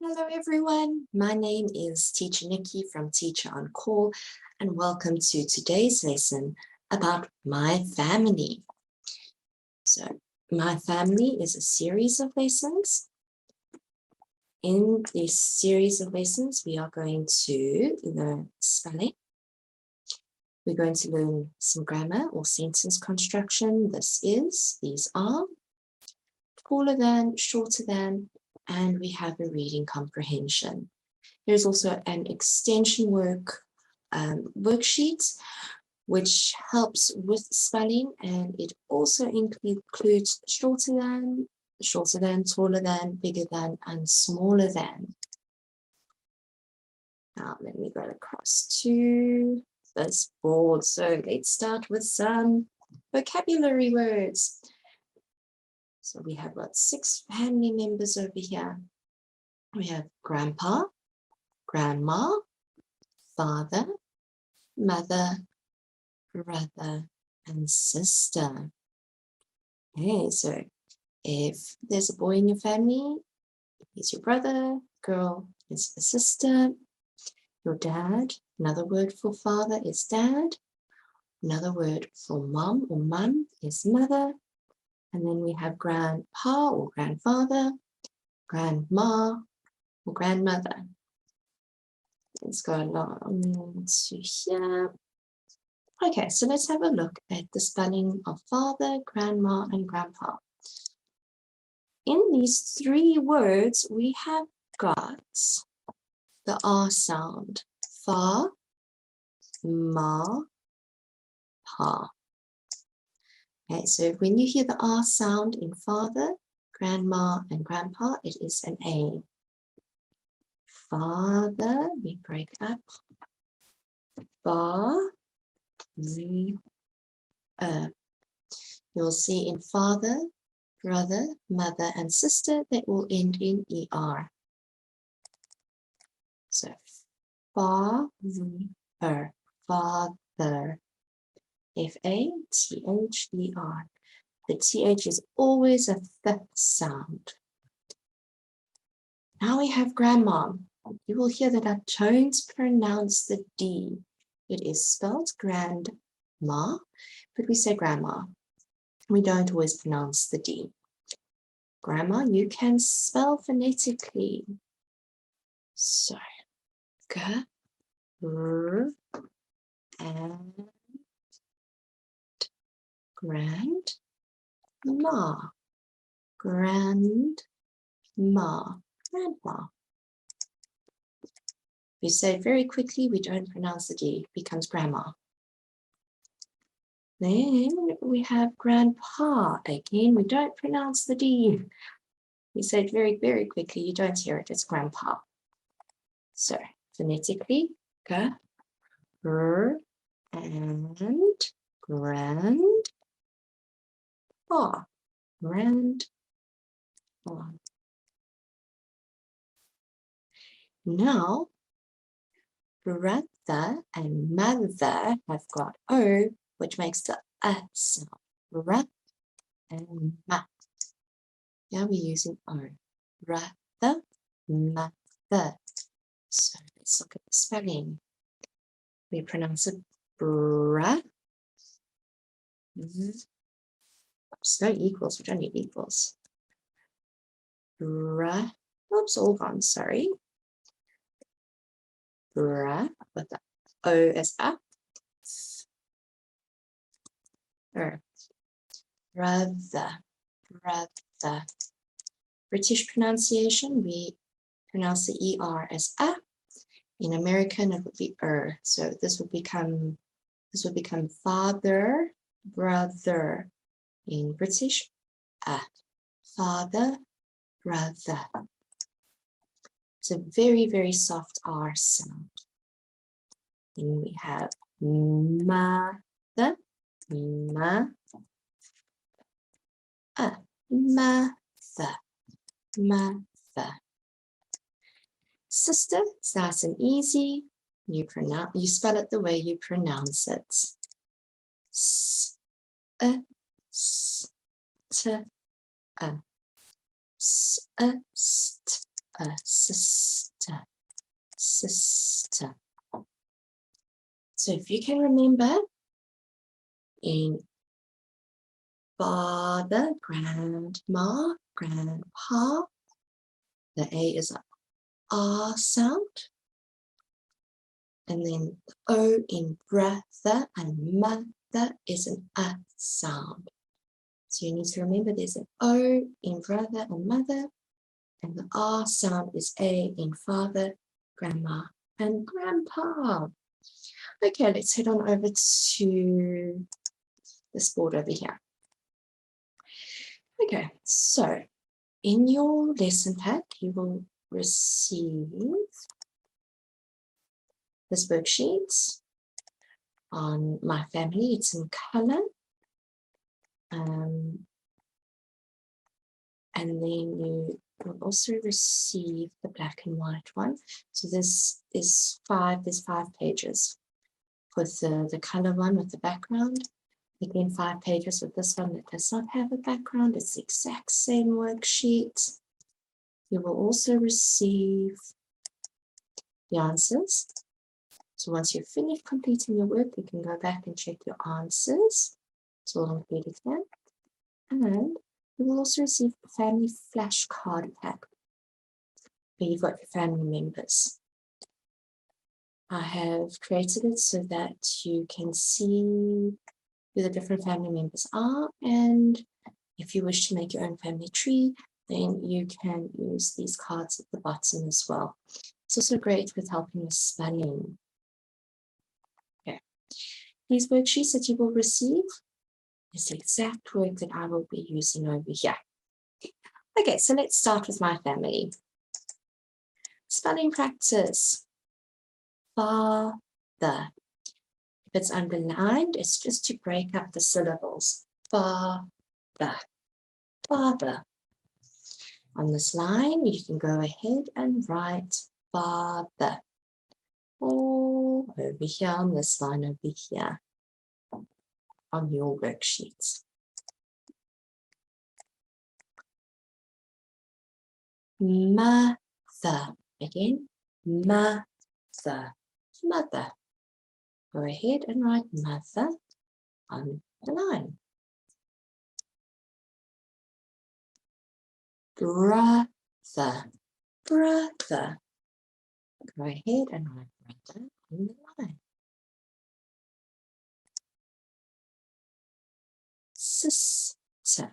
Hello everyone, my name is Teacher Nikki from Teacher on Call and welcome to today's lesson about my family. So my family is a series of lessons. In this series of lessons we are going to learn spelling. We're going to learn some grammar or sentence construction. These are, taller than, shorter than, and we have a reading comprehension. There's also an extension worksheet which helps with spelling, and it also includes shorter than, taller than, bigger than, and smaller than. Now let me go across to this board. So let's start with some vocabulary words. So we have about 6 family members over here. We have grandpa, grandma, father, mother, brother, and sister. Okay, so if there's a boy in your family, he's your brother, girl is a sister, your dad, another word for father is dad, another word for mom or mum is mother, and then we have grandpa or grandfather, grandma or grandmother. Let's go along to here. Okay, so let's have a look at the spelling of father, grandma, and grandpa. In these 3 words, we have got the R sound. Fa, ma, pa. Okay, so when you hear the R sound in father, grandma, and grandpa, it is an A. Father, we break up. Ba, z, You'll see in father, brother, mother, and sister, they all end in ER. So, father, father, F-A-T-H-E-R. The TH is always a th sound. Now we have grandmom. You will hear that our tones pronounce the D. It is spelled grandma, but we say grandma. We don't always pronounce the D. Grandma, you can spell phonetically. So, G, R, and grandma, grandma, grandma. If you say it very quickly, we don't pronounce the D, it becomes grandma. Then we have grandpa. Again, we don't pronounce the D. We say it very, very quickly, you don't hear it, it's grandpa. So, phonetically, G, R, and grandpa, grandpa. Now, brother and mother have got O, which makes the A sound. Brother and ma. Yeah, we're using O. Brother, mother. So let's look at the spelling. We pronounce it bra. Oops, no equals, we don't need equals. Bra. Oops, all gone, sorry. Bra, with the O as up. Brother, brother. British pronunciation, we pronounce the ER as A. In American, it would be So this would become father, brother. In British, A. Father, brother. It's a very, very soft R sound. Then we have mother, mother, mother. Sister, it's nice and easy. You spell it the way you pronounce it. S, s, t, s, st, a sister, sister. So if you can remember, in father, grandma, grandpa, the A is an R sound. And then the O in brother and mother is an A sound. So you need to remember there's an O in brother and mother, and the R sound is A in father, grandma, and grandpa. Okay, let's head on over to this board over here. Okay, so in your lesson pack, you will receive this worksheet on my family. It's in color. And then you will also receive the black and white one. So there's five pages with the color one with the background. Again, 5 pages with this one that does not have a background. It's the exact same worksheet. You will also receive the answers. So once you've finished completing your work, you can go back and check your answers. It's all included here. And you will also receive a family flashcard pack where you've got your family members. I have created it so that you can see who the different family members are, and if you wish to make your own family tree, then you can use these cards at the bottom as well. It's also great with helping with spelling. Okay. These worksheets that you will receive is the exact work that I will be using over here. Okay, so let's start with my family. Spelling practice. Father. If it's underlined, it's just to break up the syllables. Father, father. On this line, you can go ahead and write father. Or over here on this line over here on your worksheets. Mother. Again, mother, mother. Go ahead and write mother on the line. Brother, brother. Go ahead and write brother on the line. Sister,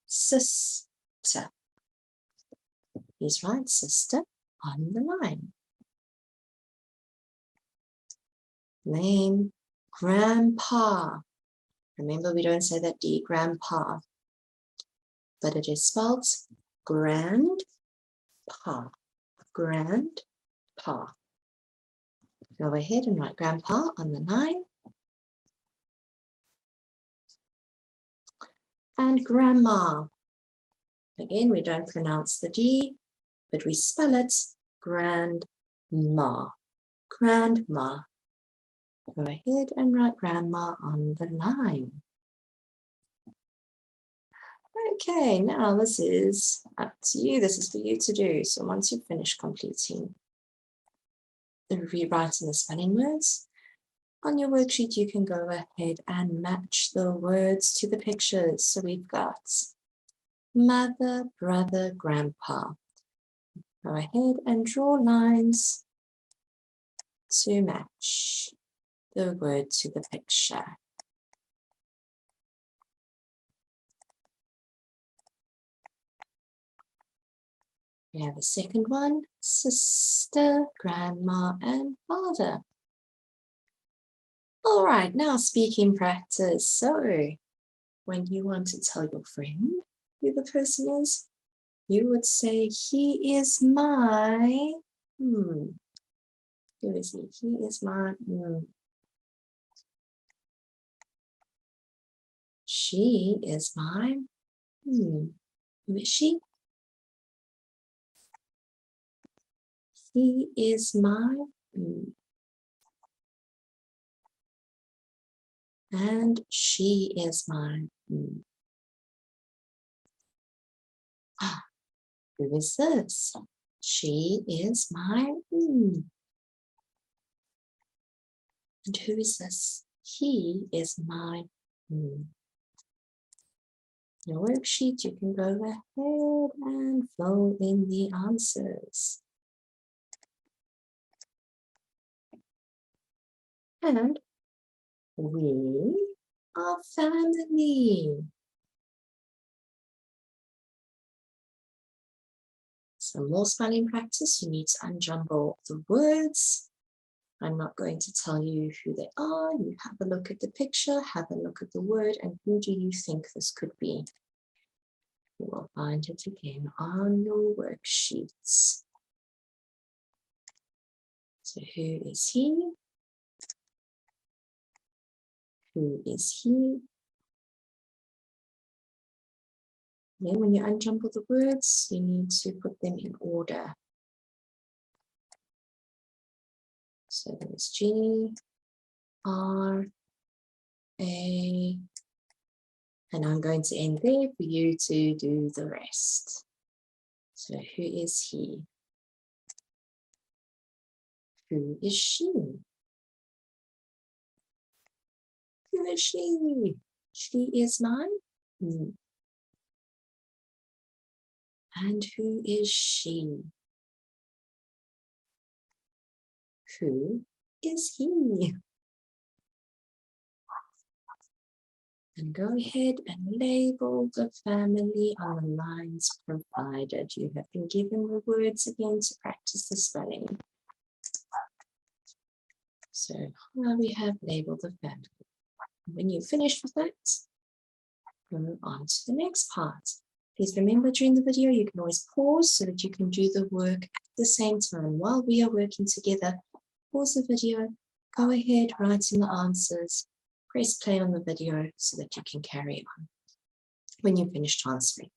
sister. Please write sister on the line. Then grandpa. Remember, we don't say that D, grandpa, but it is spelled grandpa, grandpa. Go ahead and write grandpa on the line. And grandma. Again, we don't pronounce the D, but we spell it grandma, grandma. Go ahead and write grandma on the line. Okay, now this is up to you. This is for you to do. So once you've finished completing the rewriting the spelling words, on your worksheet, you can go ahead and match the words to the pictures. So we've got mother, brother, grandpa. Go ahead and draw lines to match the word to the picture. We have a second one, sister, grandma, and father. All right, now speaking practice. So when you want to tell your friend who the person is, you would say, he is my, who is he? He is my, she is my, who is she? He is my, and she is my, who is this? She is my And who is this? He is my Your worksheet, you can go ahead and fill in the answers. And we are family. Some more spelling practice. You need to unjumble the words. I'm not going to tell you who they are. You have a look at the picture, have a look at the word, and who do you think this could be? You will find it again on your worksheets. So who is he? Who is he? Then when you unjumble the words, you need to put them in order. So there's G, R, A, and I'm going to end there for you to do the rest. So who is he? Who is she? Who is she? She is mine. And who is she? Who is he? And go ahead and label the family on the lines provided. You have been given the words again to practice the spelling. So now we have labeled the family. When you're finished with that, go on to the next part. Please remember during the video, you can always pause so that you can do the work at the same time. While we are working together, pause the video, go ahead, write in the answers, press play on the video so that you can carry on when you finish transferring.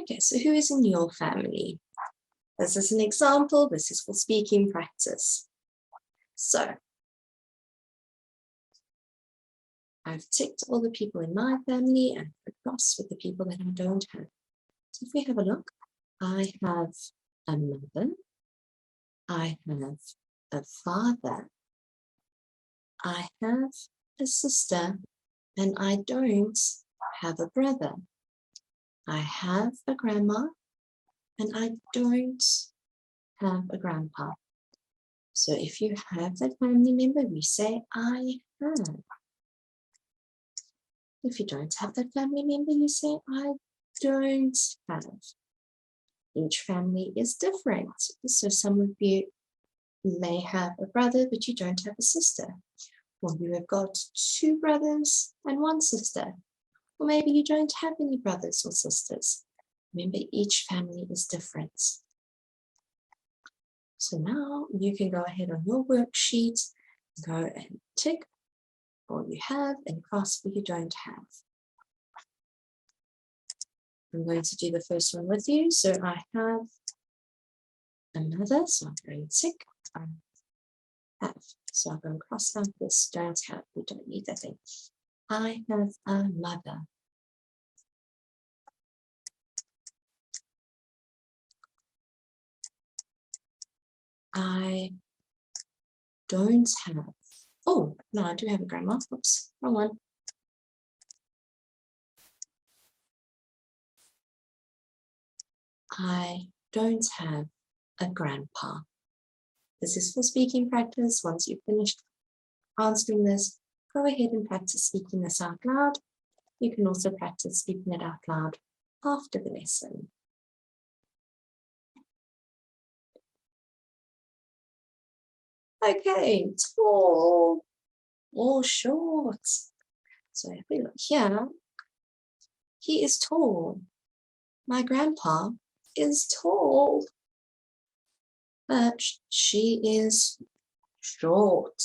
Okay, so who is in your family? This is an example. This is for speaking practice. So I've ticked all the people in my family and across with the people that I don't have. So if we have a look, I have a mother, I have a father, I have a sister, and I don't have a brother. I have a grandma, and I don't have a grandpa. So if you have that family member, we say I have. If you don't have that family member, you say I don't have. Each family is different. So some of you may have a brother, but you don't have a sister. Or you have got 2 brothers and 1 sister. Or maybe you don't have any brothers or sisters. Remember, each family is different. So now you can go ahead on your worksheet, go and tick all you have and cross what you don't have. I'm going to do the first one with you. So I have another, so I'm going to tick. I have. So I'm going to cross out this don't have. We don't need that thing. I have a mother. I don't have. Oh, no, I do have a grandma. Oops, wrong one. I don't have a grandpa. This is for speaking practice. Once you've finished answering this, go ahead and practice speaking this out loud. You can also practice speaking it out loud after the lesson. Okay, tall or short. So if we look here, he is tall. My grandpa is tall, but she is short.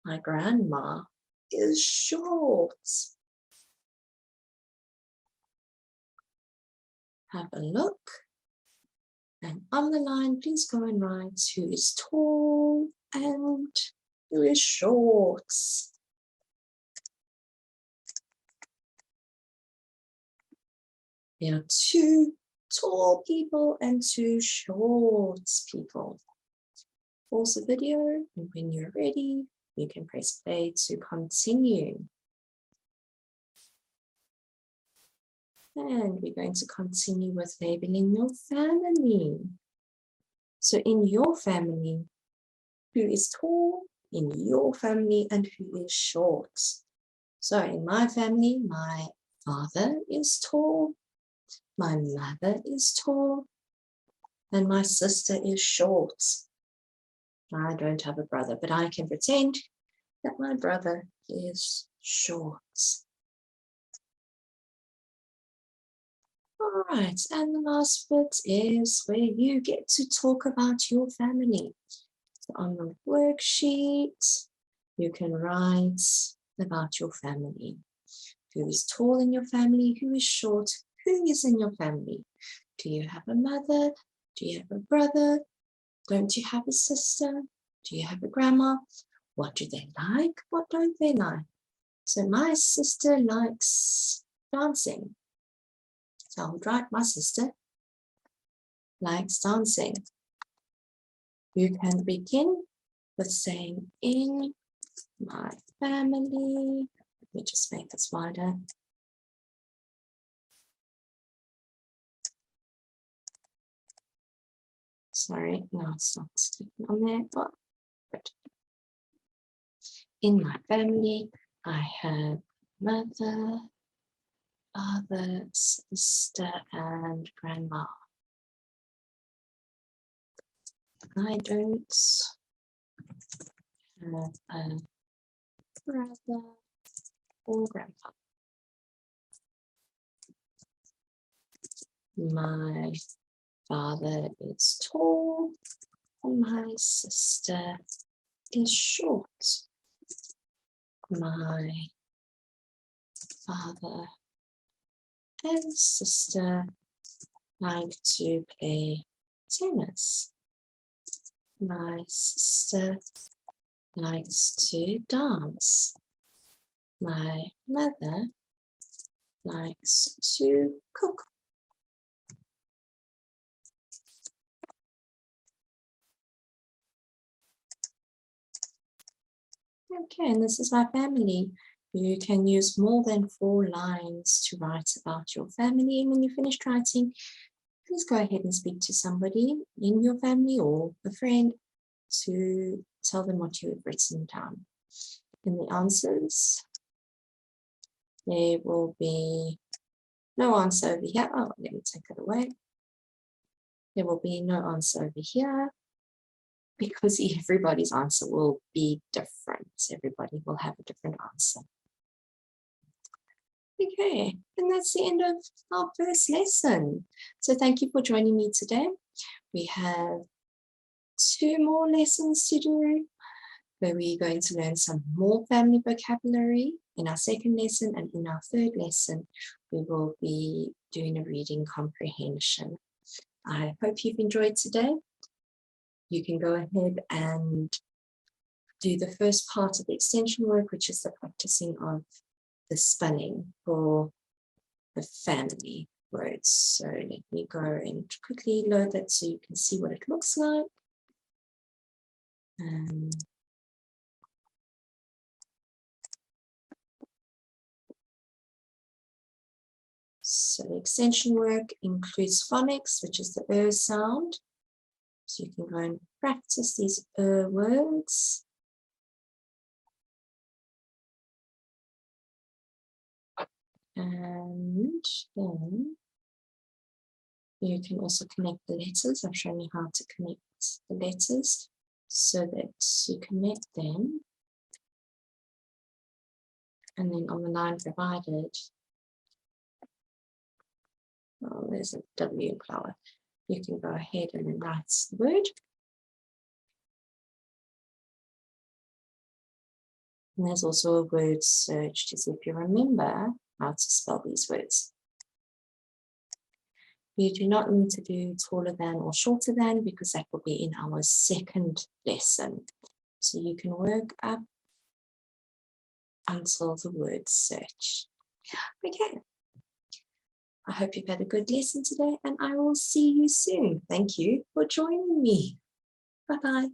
My grandma is short. Have a look. And on the line, please go and write who is tall and who is short. There are 2 tall people and 2 short people. Pause the video, and when you're ready, you can press play to continue. And we're going to continue with labeling your family. So in your family, who is tall in your family and who is short? So in my family, my father is tall, my mother is tall, and my sister is short. I don't have a brother, but I can pretend that my brother is short. All right, and the last bit is where you get to talk about your family. So on the worksheet, you can write about your family. Who is tall in your family? Who is short? Who is in your family? Do you have a mother? Do you have a brother? Don't you have a sister? Do you have a grandma? What do they like? What don't they like? So my sister likes dancing. So I would write my sister likes dancing. You can begin with saying in my family. Let me just make this wider. Sorry, no, it's not sticking on there. Oh, good. In my family, I have mother, father, sister, and grandma. I don't have a brother or grandpa. My father is tall, and my sister is short. My father and sister like to play tennis. My sister likes to dance. My mother likes to cook. Okay, and this is my family. You can use more than 4 lines to write about your family. And when you're finished writing, please go ahead and speak to somebody in your family or a friend to tell them what you have written down. In the answers, there will be no answer over here. Oh, let me take it away. There will be no answer over here because everybody's answer will be different. Everybody will have a different answer. Okay, and that's the end of our first lesson. So thank you for joining me today. We have 2 more lessons to do, where we're going to learn some more family vocabulary in our second lesson, and in our third lesson, we will be doing a reading comprehension. I hope you've enjoyed today. You can go ahead and do the first part of the extension work, which is the practicing of the spelling for the family words. So let me go and quickly load that so you can see what it looks like. So the extension work includes phonics, which is the sound. So you can go and practice these words. And then you can also connect the letters. I've shown you how to connect the letters so that you connect them. And then on the line provided, oh, there's a W in flower. You can go ahead and then write the word. And there's also a word search to see if you remember how to spell these words. You do not need to do taller than or shorter than, because that will be in our second lesson. So you can work up until the word search. Okay. I hope you've had a good lesson today, and I will see you soon. Thank you for joining me. Bye-bye.